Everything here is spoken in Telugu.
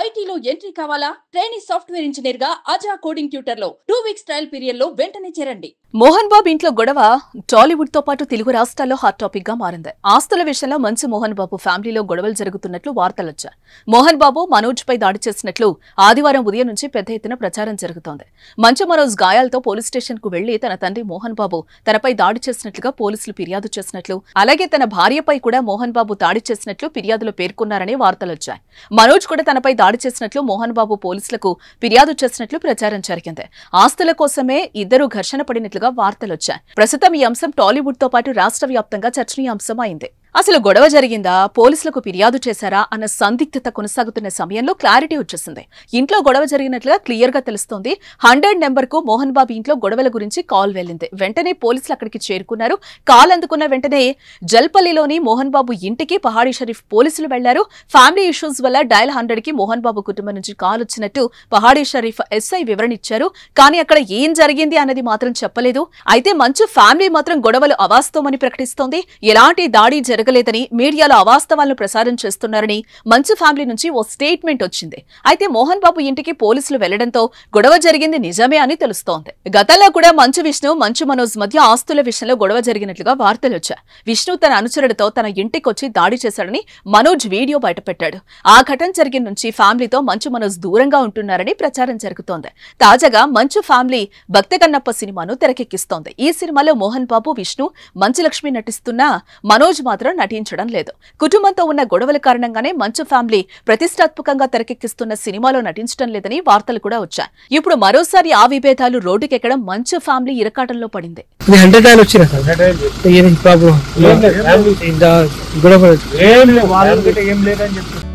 ఐటీలో ఎంట్రీ కావాలా? ట్రైనింగ్ సాఫ్ట్వేర్ ఇంజనీర్ గా అజా కోడింగ్ ట్యూటర్ లో 2 వీక్స్ ట్రయల్ పీరియడ్ లో వెంటనే చేరండి. మోహన్ బాబు ఇంట్లో గొడవ టాలీవుడ్ తో పాటు తెలుగు రాష్ట్రాల్లో హాట్ టాపిక్ గా మారింది. ఆస్తుల విషయంలో మంచు మోహన్ బాబు ఫ్యామిలీలో గొడవలు జరుగుతున్నట్లు వార్తలొచ్చాయి. మోహన్ బాబు మనోజ్ పై దాడి చేసినట్లు ఆదివారం ఉదయం నుంచి పెద్ద ఎత్తున ప్రచారం జరుగుతోంది. మంచు మనోజ్ గాయాలతో పోలీస్ స్టేషన్ కు వెళ్లి తన తండ్రి మోహన్ బాబు తనపై దాడి చేసినట్లుగా పోలీసులు ఫిర్యాదు చేసినట్లు, అలాగే తన భార్యపై కూడా మోహన్ బాబు దాడి చేసినట్లు ఫిర్యాదులో పేర్కొన్నారని వార్తలొచ్చాయి. మనోజ్ కూడా తనపై దాడి చేసినట్లు మోహన్ బాబు పోలీసులకు ఫిర్యాదు చేసినట్లు ప్రచారం జరిగింది. ఆస్తుల కోసమే ఇద్దరు ఘర్షణ పడినట్లుగా వార్తలొచ్చాయి. ప్రస్తుతం ఈ అంశం టాలీవుడ్ తో పాటు రాష్ట్ర వ్యాప్తంగా చర్చనీయాంశం అయింది. అసలు గొడవ జరిగిందా, పోలీసులకు ఫిర్యాదు చేశారా అన్న సందిగ్ధత కొనసాగుతున్న సమయంలో క్లారిటీ వచ్చేసింది. ఇంట్లో గొడవ జరిగినట్లుగా క్లియర్ గా తెలుస్తోంది. 100 నెంబర్కు మోహన్ బాబు ఇంట్లో గొడవల గురించి కాల్ వెళ్లింది. వెంటనే పోలీసులు అక్కడికి చేరుకున్నారు. కాల్ అందుకున్న వెంటనే జల్పల్లిలోని మోహన్ బాబు ఇంటికి పహాడీ షరీఫ్ పోలీసులు వెళ్లారు. ఫ్యామిలీ ఇష్యూస్ వల్ల డయల్ 100 కి మోహన్ బాబు కుటుంబం నుంచి కాల్ వచ్చినట్టు పహాడీ షరీఫ్ ఎస్ఐ వివరణ ఇచ్చారు. కానీ అక్కడ ఏం జరిగింది అన్నది మాత్రం చెప్పలేదు. అయితే మంచు ఫ్యామిలీ మాత్రం గొడవలు అవాస్తవమని ప్రకటిస్తోంది. ఎలాంటి దాడి జరగలేదని, మీడియాలో అవాస్తవాలను ప్రసారం చేస్తున్నారని మంచు ఫ్యామిలీ నుంచి ఓ స్టేట్మెంట్ వచ్చింది. అయితే మోహన్ బాబు ఇంటికి పోలీసులు వెళ్లడంతో గొడవ జరిగింది నిజమే అని తెలుస్తోంది. గతంలో కూడా మంచు విష్ణు, మంచు మనోజ్ మధ్య ఆస్తుల విషయంలో గొడవ జరిగినట్లుగా వార్తలొచ్చాయి. విష్ణు తన అనుచరుడితో తన ఇంటికొచ్చి దాడి చేశాడని మనోజ్ వీడియో బయటపెట్టాడు. ఆ ఘటన జరిగిన నుంచి ఫ్యామిలీతో మంచు మనోజ్ దూరంగా ఉంటున్నారని ప్రచారం జరుగుతోంది. తాజాగా మంచు ఫ్యామిలీ భక్త కన్నప్ప సినిమాను తెరకెక్కిస్తోంది. ఈ సినిమాలో మోహన్ బాబు, విష్ణు, మంచు లక్ష్మి నటిస్తున్నా మనోజ్ మాత్రం నటించడం లేదు. కుటుంబంతో ఉన్న గొడవల కారణంగానే మంచు ఫ్యామిలీ ప్రతిష్టాత్మకంగా తెరకెక్కిస్తున్న సినిమాలో నటించడం లేదని వార్తలు కూడా వచ్చాయి. ఇప్పుడు మరోసారి ఆ విభేదాలు రోడ్డుకెక్కడం మంచు ఫ్యామిలీ ఇరకాటంలో పడింది. గొడవ ఏం లేదని చెప్పి